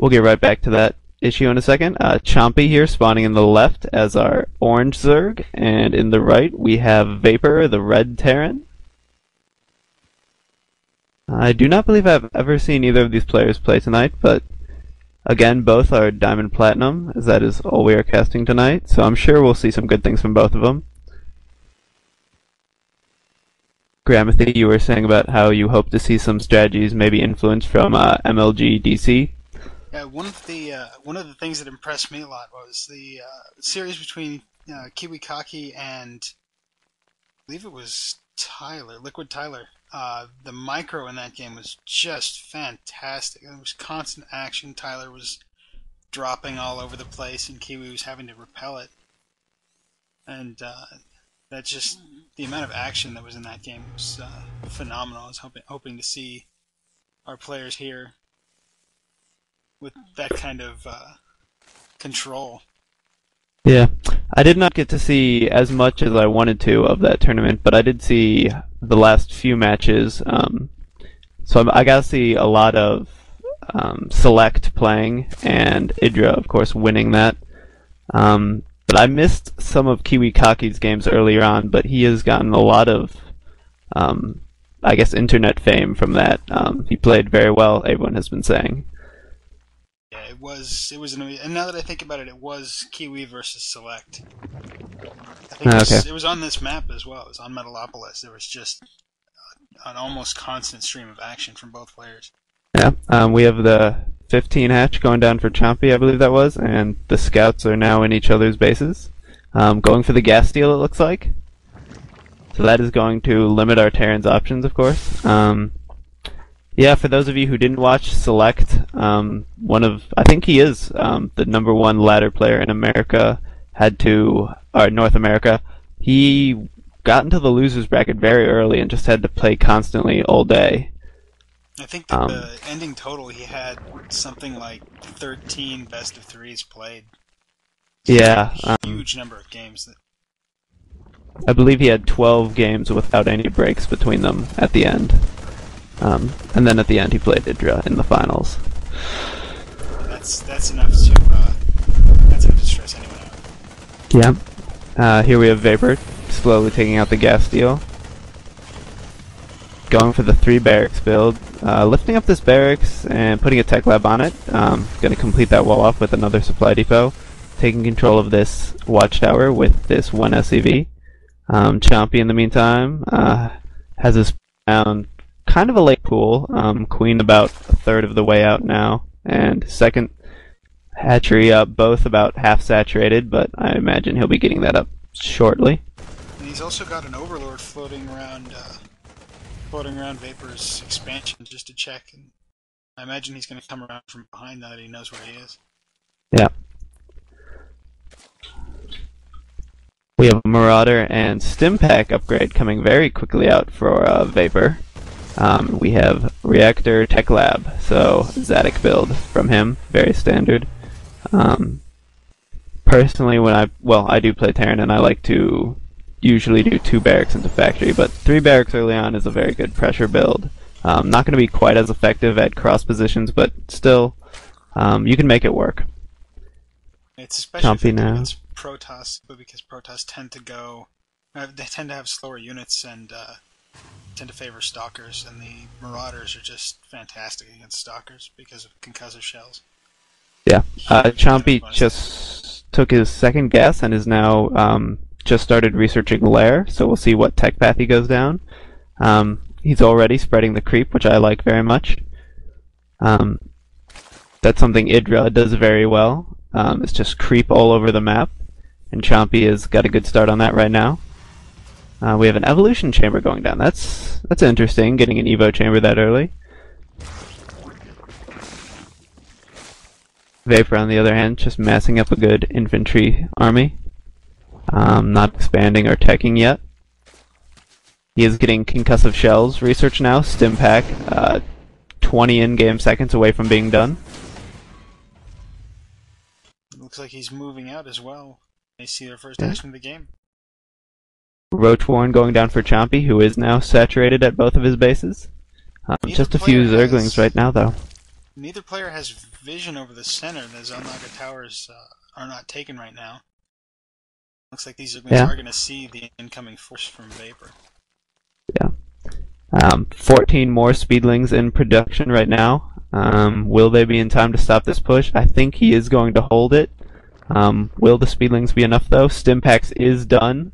we'll get right back to that issue in a second. Chompy here spawning in the left as our orange Zerg, and in the right we have Vapor, the red Terran. I do not believe I've ever seen either of these players play tonight, but again, both are Diamond Platinum, as that is all we are casting tonight, so I'm sure we'll see some good things from both of them. Gramothy, you were saying about how you hope to see some strategies maybe influenced from MLG DC. Yeah, one of the things that impressed me a lot was the series between KOTH and I believe it was Liquid Tyler. The micro in that game was just fantastic. There was constant action. Tyler was dropping all over the place, and Kiwi was having to repel it. And that just the amount of action that was in that game was phenomenal. I was hoping to see our players here with that kind of control. Yeah, I did not get to see as much as I wanted to of that tournament, but I did see the last few matches. So I got to see a lot of Select playing, and Idra, of course, winning that. But I missed some of KOTH's games earlier on, but he has gotten a lot of, I guess, internet fame from that. He played very well, everyone has been saying. Yeah, it was and now that I think about it, it was Kiwi versus Select. I think it was on this map as well. It was on Metalopolis. There was just an almost constant stream of action from both players. Yeah, we have the 15 hatch going down for Chompy, I believe that was, and the scouts are now in each other's bases. Going for the gas steal, it looks like. So that is going to limit our Terran's options, of course. Yeah, for those of you who didn't watch Select, I think he is the #1 ladder player in America, North America. He got into the losers bracket very early and just had to play constantly all day. I think that the ending total, he had something like 13 best of threes played. Yeah. Huge number of games. I believe he had 12 games without any breaks between them at the end. And then at the end he played Idra in the finals. That's enough to stress anyone out. Yeah. Here we have Vapor slowly taking out the gas steal. Going for the 3 barracks build. Lifting up this barracks and putting a tech lab on it. Going to complete that wall off with another supply depot. Taking control of this watchtower with this 1 SCV. Chompy in the meantime has his down kind of a late pool. Queen about a third of the way out now, and second hatchery up, both about half saturated, but I imagine he'll be getting that up shortly. And he's also got an Overlord floating around Vapor's expansion just to check, and I imagine he's going to come around from behind now that he knows where he is. Yeah. We have a Marauder and Stimpack upgrade coming very quickly out for Vapor. We have Reactor Tech Lab, so Zadok build from him, very standard. Personally, I do play Terran, and I like to usually do 2 barracks into factory, but 3 barracks early on is a very good pressure build. Not going to be quite as effective at cross positions, but still, you can make it work. It's especially Chompy now. Against Protoss, but because Protoss tend to have slower units and tend to favor Stalkers, and the Marauders are just fantastic against Stalkers because of concussive shells. Yeah, Chompy just took his second gas and is now just started researching Lair, so we'll see what tech path he goes down. He's already spreading the creep, which I like very much. That's something Idra does very well. It's just creep all over the map, and Chompy has got a good start on that right now. We have an evolution chamber going down. That's interesting, getting an evo chamber that early. Vapor, on the other hand, just massing up a good infantry army. Not expanding or teching yet. He is getting concussive shells research now. Stimpack, 20 in-game seconds away from being done. Looks like he's moving out as well. They see their first action of the game. Roachwarren going down for Chompy, who is now saturated at both of his bases. Just a few Zerglings right now, though. neither player has vision over the center. The Zelnaga towers are not taken right now. Looks like these Zerglings are going to see the incoming force from Vapor. Yeah. 14 more Speedlings in production right now. Will they be in time to stop this push? I think he is going to hold it. Will the Speedlings be enough, though? Stimpaks is done.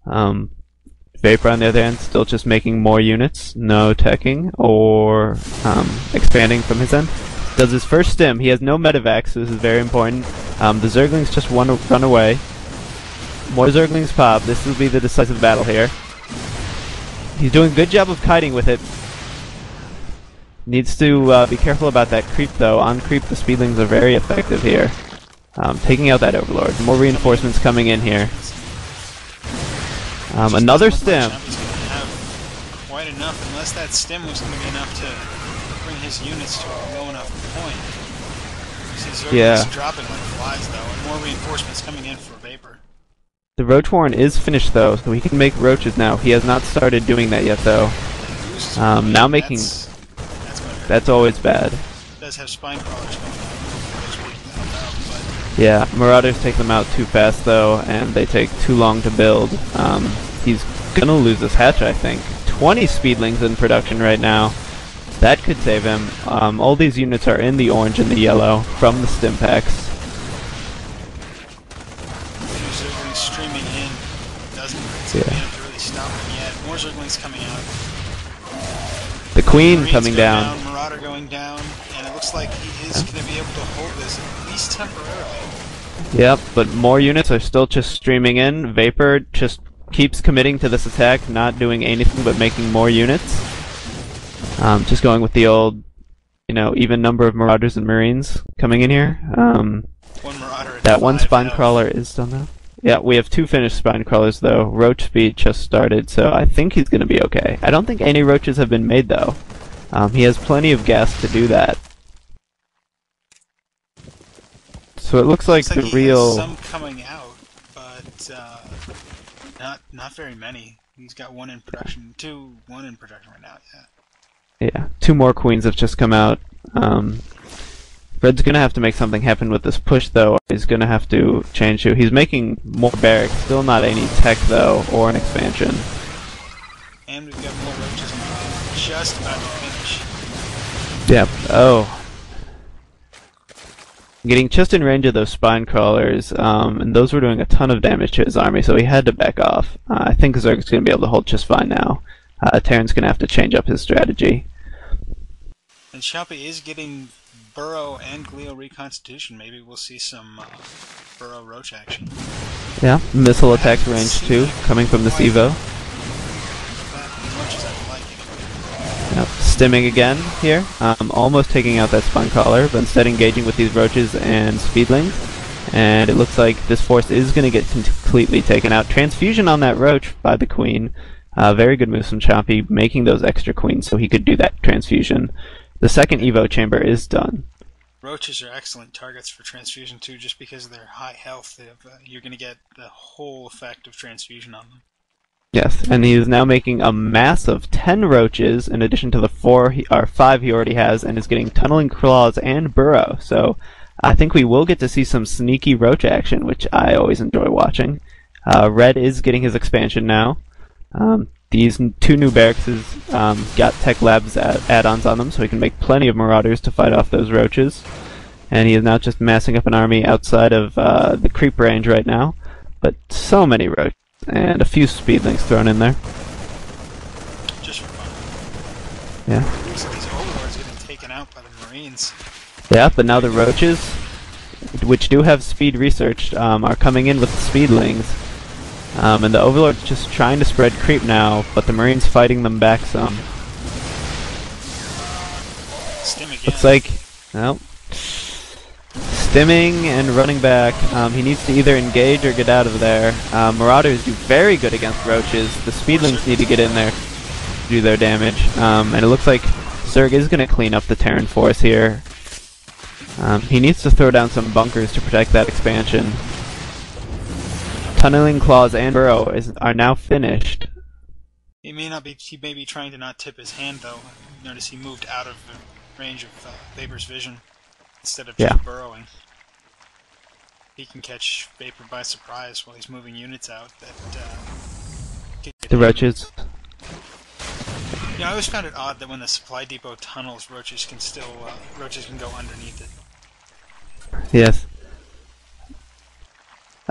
Vapor, on the other hand, still just making more units. No teching or expanding from his end. Does his first stim. He has no medevacs, so this is very important. The Zerglings just run away. More Zerglings pop. This will be the decisive battle here. He's doing a good job of kiting with it. Needs to be careful about that creep, though. On creep, the Speedlings are very effective here. Taking out that Overlord. More reinforcements coming in here. Another stim. Chompy's going to have quite enough, unless that stim was going to be enough to bring his units to a low enough point. You see Zerglings dropping like flies, though, and more reinforcements coming in for Vapor. The Roach Warren is finished, though, so he can make roaches now. He has not started doing that yet, though. Now making... That's always bad. It does have spine crawlers coming out, yeah, Marauders take them out too fast, though, and they take too long to build. He's gonna lose this hatch, I think. 20 Speedlings in production right now. That could save him. All these units are in the orange and the yellow from the Stimpaks. Zerglings streaming in doesn't seem to really stop them yet. More Zerglings coming out. The Queen coming down. Marauder going down, and it looks like he is going to be able to hold this at least temporarily. Yep, but more units are still just streaming in. Vapor just keeps committing to this attack, not doing anything but making more units. Just going with the old, even number of Marauders and Marines coming in here. One Marauder at that one Spine now. Crawler is done now. Yeah, we have 2 finished Spine Crawlers, though. Roach speed just started, so I think he's going to be okay. I don't think any roaches have been made, though. He has plenty of gas to do that. So it looks like the real... He has some coming out, but not very many. He's got 1 in production, 1 in production right now, Yeah, 2 more Queens have just come out. Red's gonna have to make something happen with this push, though. He's gonna have to change who. He's making more barracks. Still not any tech, though, or an expansion. And we've got more roaches just about to finish. Yep. Oh. Getting just in range of those Spine Crawlers, and those were doing a ton of damage to his army, so he had to back off. I think Zerg's gonna be able to hold just fine now. Terran's gonna have to change up his strategy. And Chompy is getting Burrow and Gleo reconstitution. Maybe we'll see some Burrow Roach action. Yeah, missile attacks range 2 coming from this Evo. As much as I like it. Yep, stimming again here. Almost taking out that Spine Crawler, but instead engaging with these Roaches and Speedlings. And it looks like this force is going to get completely taken out. Transfusion on that Roach by the Queen. Very good moves from Chompy, making those extra Queens so he could do that transfusion. The second Evo chamber is done. Roaches are excellent targets for transfusion too, just because of their high health. You're going to get the whole effect of transfusion on them. Yes, and he is now making a mass of 10 Roaches in addition to the 5 he already has, and is getting Tunneling Claws and Burrow. So I think we will get to see some sneaky Roach action, which I always enjoy watching. Red is getting his expansion now. These 2 new barracks got Tech Labs add-ons on them, so he can make plenty of Marauders to fight off those Roaches. And he is now just massing up an army outside of the creep range right now. But so many Roaches, and a few Speedlings thrown in there. Just for fun. Yeah. So these Overlords getting taken out by the Marines. Yeah, but now the Roaches, which do have speed researched, are coming in with the Speedlings. And the Overlord's just trying to spread creep now, but the Marines fighting them back some. Stim again. Looks like, well, stimming and running back. He needs to either engage or get out of there. Marauders do very good against Roaches. The Speedlings need to get in there to do their damage. And it looks like Zerg is going to clean up the Terran force here. He needs to throw down some bunkers to protect that expansion. Tunneling Claws and Burrow are now finished. He may be trying to not tip his hand though. Notice he moved out of range of Vapor's vision instead of Yeah. just burrowing. He can catch Vapor by surprise while he's moving units out. The roaches. Yeah, I always found it odd that when the supply depot tunnels, roaches can go underneath it. Yes.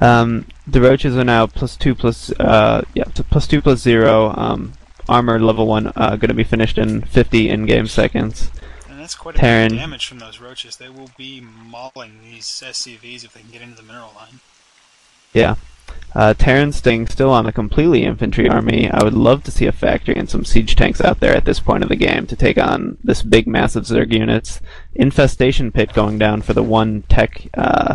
The roaches are now +2 +0. Armor level 1 going to be finished in 50 in-game seconds. And that's quite a bit of damage from those roaches. They will be mauling these SCVs if they can get into the mineral line. Yeah. Terran's staying still on a completely infantry army. I would love to see a factory and some siege tanks out there at this point of the game to take on this big, massive Zerg units. Infestation pit going down for the one tech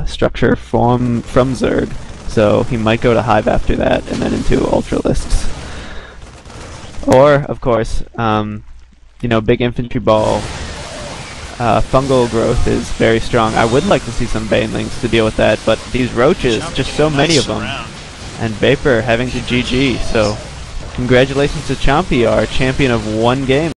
structure from Zerg, so he might go to Hive after that and then into Ultralisks. Or, of course, big infantry ball. Fungal growth is very strong. I would like to see some banelings to deal with that, but these roaches, just so many of them. And Vapor having to GG, so congratulations to Chompy, our champion of one game.